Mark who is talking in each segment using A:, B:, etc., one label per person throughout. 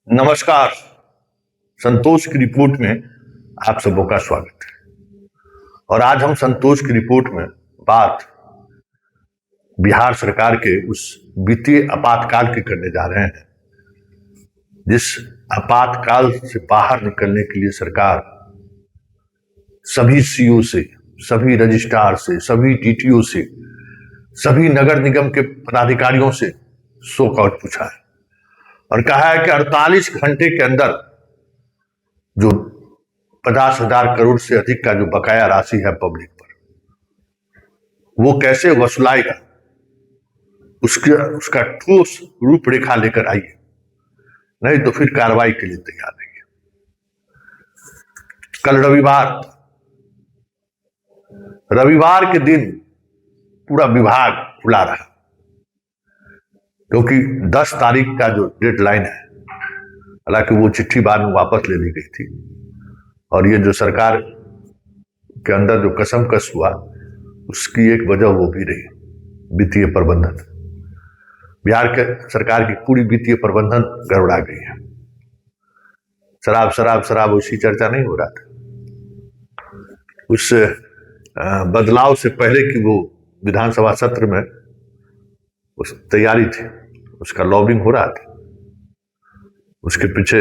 A: नमस्कार। संतोष की रिपोर्ट में आप सबों का स्वागत है। और आज हम संतोष की रिपोर्ट में बात बिहार सरकार के उस वित्तीय आपातकाल की करने जा रहे हैं, जिस आपातकाल से बाहर निकलने के लिए सरकार सभी सीओ से, सभी रजिस्ट्रार से, सभी डीटीओ से, सभी नगर निगम के पदाधिकारियों से शोकआउट पूछा है और कहा है कि 48 घंटे के अंदर जो 50,000 करोड़ से अधिक का जो बकाया राशि है पब्लिक पर, वो कैसे वसूलाएगा, उसका ठोस रूपरेखा लेकर आइए, नहीं तो फिर कार्रवाई के लिए तैयार रहिए। कल रविवार के दिन पूरा विभाग खुला रहा, क्योंकि 10 तारीख का जो डेडलाइन है, हालांकि वो चिट्ठी बाद में वापस ले ली गई थी। और ये जो सरकार के अंदर जो कसमकस हुआ, उसकी एक वजह वो भी रही वित्तीय प्रबंधन। बिहार के सरकार की पूरी वित्तीय प्रबंधन गड़बड़ा गई है। शराब शराब शराब उसी चर्चा नहीं हो रहा था। उस बदलाव से पहले की वो विधानसभा सत्र में उस तैयारी थी, उसका लॉबिंग हो रहा था, उसके पीछे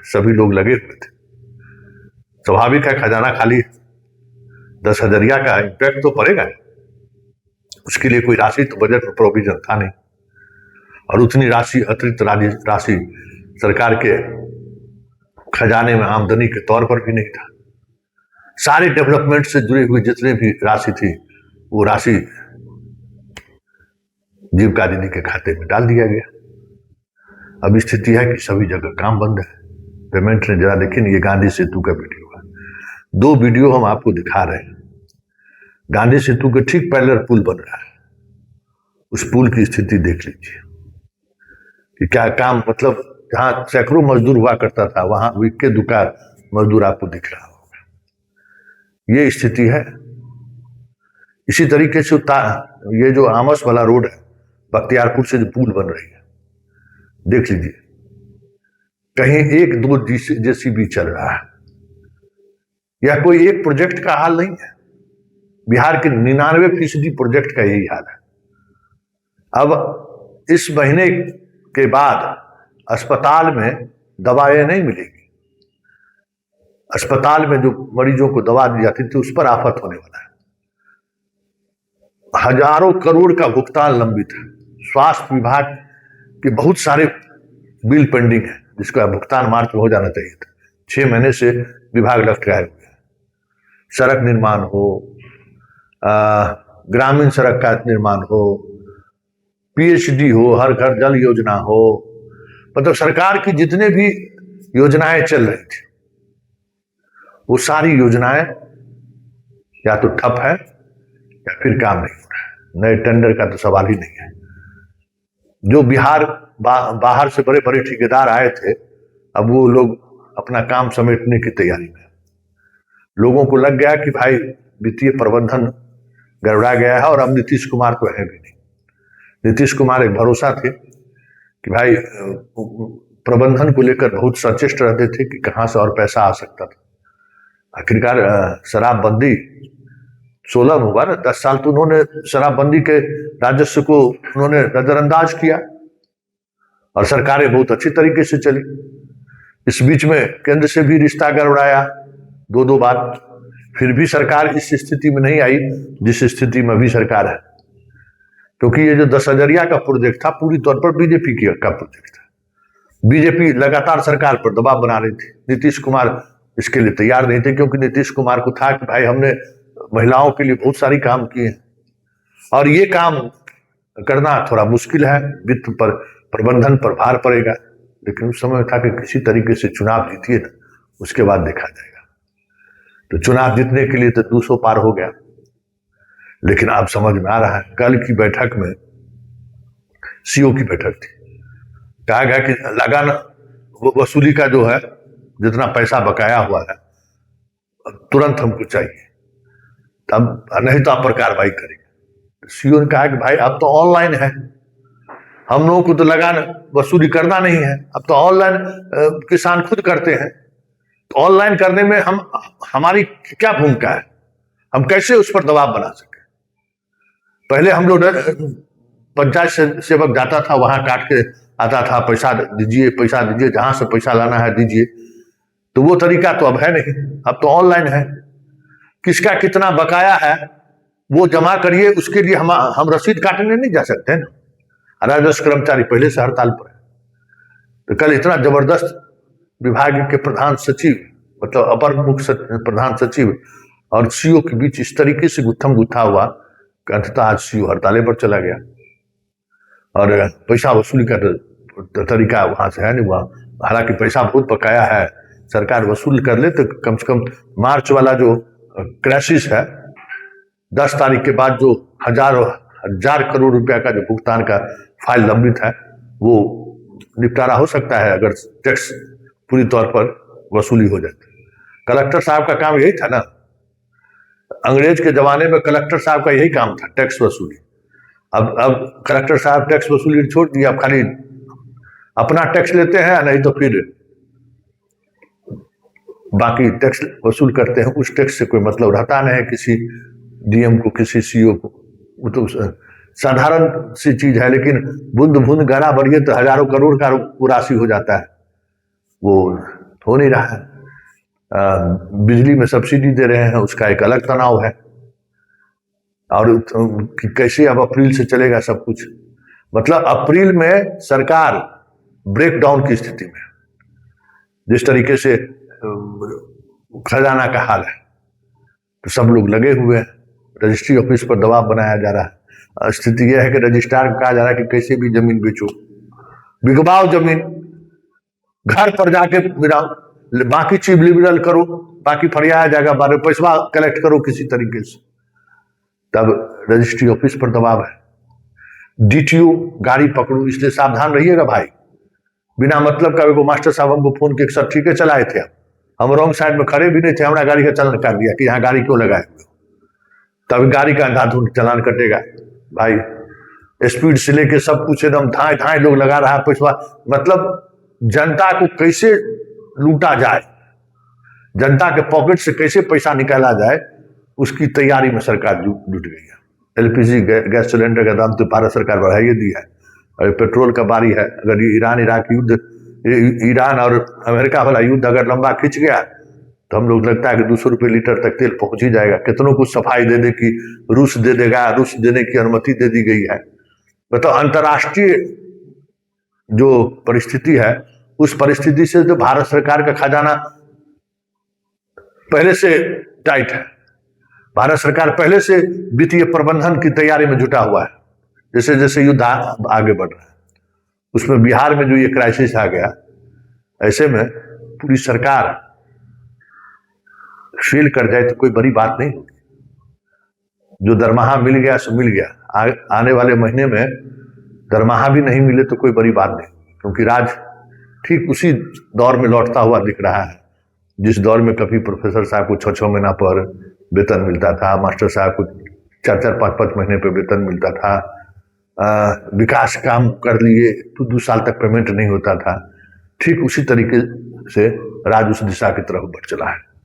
A: सभी लोग लगे हुए थे। स्वाभाविक है, खजाना खाली 10,000 का इम्पैक्ट तो पड़ेगा, उसके लिए कोई राशि तो बजट में प्रोविजन था नहीं, और उतनी राशि अतिरिक्त राशि सरकार के खजाने में आमदनी के तौर पर भी नहीं था। सारे डेवलपमेंट से जुड़े हुए जितने भी राशि थी, वो राशि जीविका दीदी के खाते में डाल दिया गया। अब स्थिति है कि सभी जगह काम बंद है, पेमेंट ने जरा देखिए ना, ये गांधी सेतु का वीडियो है। 2 वीडियो हम आपको दिखा रहे हैं। गांधी सेतु के ठीक पैरेलल पुल बन रहा है, उस पुल की स्थिति देख लीजिए कि क्या काम, मतलब जहां सैकड़ों मजदूर हुआ करता था, वहां इक्के दुक्का मजदूर आपको दिख रहा होगा। ये स्थिति है। इसी तरीके से ये जो आमस वाला रोड है, बख्तियारपुर से जो पुल बन रही है, देख लीजिए, कहीं 1-2 जेसीबी चल रहा है। यह कोई एक प्रोजेक्ट का हाल नहीं है, बिहार के 99% प्रोजेक्ट का यही हाल है। अब इस महीने के बाद अस्पताल में दवाएं नहीं मिलेगी। अस्पताल में जो मरीजों को दवा दी जाती थी, उस पर आफत होने वाला है। हजारों करोड़ का भुगतान लंबित है। स्वास्थ्य विभाग के बहुत सारे बिल पेंडिंग है, जिसका भुगतान मार्च में हो जाना चाहिए था। 6 महीने से विभाग लटकाए हुए हैं। सड़क निर्माण हो, ग्रामीण सड़क का निर्माण हो, पीएचडी हो, हर घर जल योजना हो, मतलब सरकार की जितने भी योजनाएं चल रही थी, वो सारी योजनाएं या तो ठप है या फिर काम नहीं हो रहा है। नए टेंडर का तो सवाल ही नहीं है। जो बिहार बाहर से बड़े बड़े ठेकेदार आए थे, अब वो लोग अपना काम समेटने की तैयारी में। लोगों को लग गया कि भाई वित्तीय प्रबंधन गड़बड़ा गया है, और अब नीतीश कुमार तो है भी नहीं। नीतीश कुमार एक भरोसा थे कि भाई प्रबंधन को लेकर बहुत सचेष्ट रहते थे कि कहां से और पैसा आ सकता था। आखिरकार शराबबंदी 16 में हुआ ना, 10 साल तो उन्होंने शराबबंदी के राजस्व को उन्होंने नजरअंदाज किया, और सरकारें बहुत अच्छी तरीके से चली। इस बीच में केंद्र से भी रिश्ता गड़बड़ाया 2 बार, फिर भी सरकार इस स्थिति में नहीं आई जिस स्थिति में अभी सरकार है। क्योंकि ये जो 10,000 का प्रोजेक्ट था, पूरी तौर पर बीजेपी का प्रोजेक्ट था। बीजेपी लगातार सरकार पर दबाव बना रही थी। नीतीश कुमार इसके लिए तैयार नहीं थे, क्योंकि नीतीश कुमार को था कि भाई हमने महिलाओं के लिए बहुत सारी काम किए, और ये काम करना थोड़ा मुश्किल है, वित्त पर प्रबंधन पर भार पड़ेगा। लेकिन उस समय था कि किसी तरीके से चुनाव जीतिए ना, उसके बाद देखा जाएगा। तो चुनाव जीतने के लिए तो 200 पार हो गया। लेकिन अब समझ में आ रहा है, कल की बैठक में सीओ की बैठक थी, कहा गया कि लगान वसूली का जो है, जितना पैसा बकाया हुआ है, तुरंत हमको चाहिए, तब नहीं तो आप पर कार्रवाई करेंगे। सीओ ने कहा कि भाई अब तो ऑनलाइन है, हम लोगों को तो लगान वसूली करना नहीं है, अब तो ऑनलाइन किसान खुद करते हैं। तो ऑनलाइन करने में हमारी क्या भूमिका है, हम कैसे उस पर दबाव बना सके। पहले हम लोग पंचायत सेवक जाता था, वहां काट के आता था, पैसा दीजिए जहां से पैसा लाना है दीजिए। तो वो तरीका तो अब है नहीं, अब तो ऑनलाइन है। किसका कितना बकाया है वो जमा करिए, उसके लिए हम रसीद काटने नहीं जा सकते ना। राजस्व कर्मचारी पहले से हड़ताल पर है। तो कल इतना जबरदस्त विभाग के प्रधान सचिव, मतलब अपर मुख्य प्रधान सचिव और सीओ के बीच इस तरीके से गुत्थम गुत्था हुआ कि अंततः आज सीओ हड़ताले पर चला गया। और पैसा वसूली का तरीका वहां से है नहीं, वहां हालांकि पैसा बहुत बकाया है, सरकार वसूल कर ले तो कम से कम मार्च वाला जो क्राइसिस है 10 तारीख के बाद जो हजार करोड़ रुपया का जो भुगतान का फाइल लंबित है वो निपटारा हो सकता है अगर टैक्स पूरी तौर पर वसूली हो जाती। कलेक्टर साहब का काम यही था ना, अंग्रेज के जमाने में कलेक्टर साहब का यही काम था, टैक्स वसूली। अब कलेक्टर साहब टैक्स वसूली छोड़ दिया, अब खाली अपना टैक्स लेते हैं, नहीं तो फिर बाकी टैक्स वसूल करते हैं। उस टैक्स से कोई मतलब रहता नहीं है किसी डीएम को, किसी सीओ को। वो तो साधारण सी चीज है, लेकिन बूंद बूंद गहरा बढ़िए तो हजारों करोड़ का राशि हो जाता है, वो हो नहीं रहा है। बिजली में सब्सिडी दे रहे हैं, उसका एक अलग तनाव है। और कैसे अब अप्रैल से चलेगा सब कुछ, मतलब अप्रैल में सरकार ब्रेकडाउन की स्थिति में, जिस तरीके से खजाना का हाल है, तो सब लोग लगे हुए हैं। रजिस्ट्री ऑफिस पर दबाव बनाया जा रहा है। स्थिति यह है कि रजिस्ट्रार को कहा जा रहा है कि कैसे भी जमीन बेचो, बिकवाओ जमीन, घर पर जाके गिराओ, बाकी चीज लिबरल करो, बाकी फरियाया जाएगा, बारे पैसा कलेक्ट करो किसी तरीके से। तब रजिस्ट्री ऑफिस पर दबाव है। डीटीओ गाड़ी पकड़ो, इसलिए सावधान रहिएगा भाई। बिना मतलब का एगो मास्टर साहब हमको फोन के सर ठीक है चलाए थे, हम रॉन्ग साइड में खड़े भी नहीं थे, हमारा गाड़ी का चालान कर दिया कि यहाँ गाड़ी क्यों लगाए। तब गाड़ी का अंधाधुंध चालान कटेगा भाई। स्पीड से लेके सब कुछ एकदम धाए धाए लोग लगा रहा है पैसा, मतलब जनता को कैसे लूटा जाए, जनता के पॉकेट से कैसे पैसा निकाला जाए, उसकी तैयारी में सरकार जुट गई है। एलपीजी गैस सिलेंडर का दाम तो भारत सरकार बढ़ाइए दी है, और पेट्रोल का बारी है। अगर ईरान इराक युद्ध, ईरान और अमेरिका वाला युद्ध अगर लंबा खिंच गया तो हम लोग लगता है कि 200 रुपये लीटर तक तेल पहुंच ही जाएगा। कितनों को सफाई दे दे कि रूस दे देगा, रूस देने की अनुमति दे दी गई है। मतलब अंतर्राष्ट्रीय जो परिस्थिति है, उस परिस्थिति से जो भारत सरकार का खजाना पहले से टाइट है। भारत सरकार पहले से वित्तीय प्रबंधन की तैयारी में जुटा हुआ है। जैसे जैसे युद्ध आगे बढ़ रहा है, उसमें बिहार में जो ये क्राइसिस आ गया, ऐसे में पूरी सरकार फेल कर जाए तो कोई बड़ी बात नहीं होगी। जो दरमाहा मिल गया सो मिल गया, आने वाले महीने में दरमाहा भी नहीं मिले तो कोई बड़ी बात नहीं, क्योंकि राज ठीक उसी दौर में लौटता हुआ दिख रहा है जिस दौर में कभी प्रोफेसर साहब को 6-6 महीना पर वेतन मिलता था, मास्टर साहब को 4-4, 5-5 महीने पर वेतन मिलता था, विकास काम कर लिए तो 2 साल तक पेमेंट नहीं होता था। ठीक उसी तरीके से राज उस दिशा की तरफ बढ़ चला है।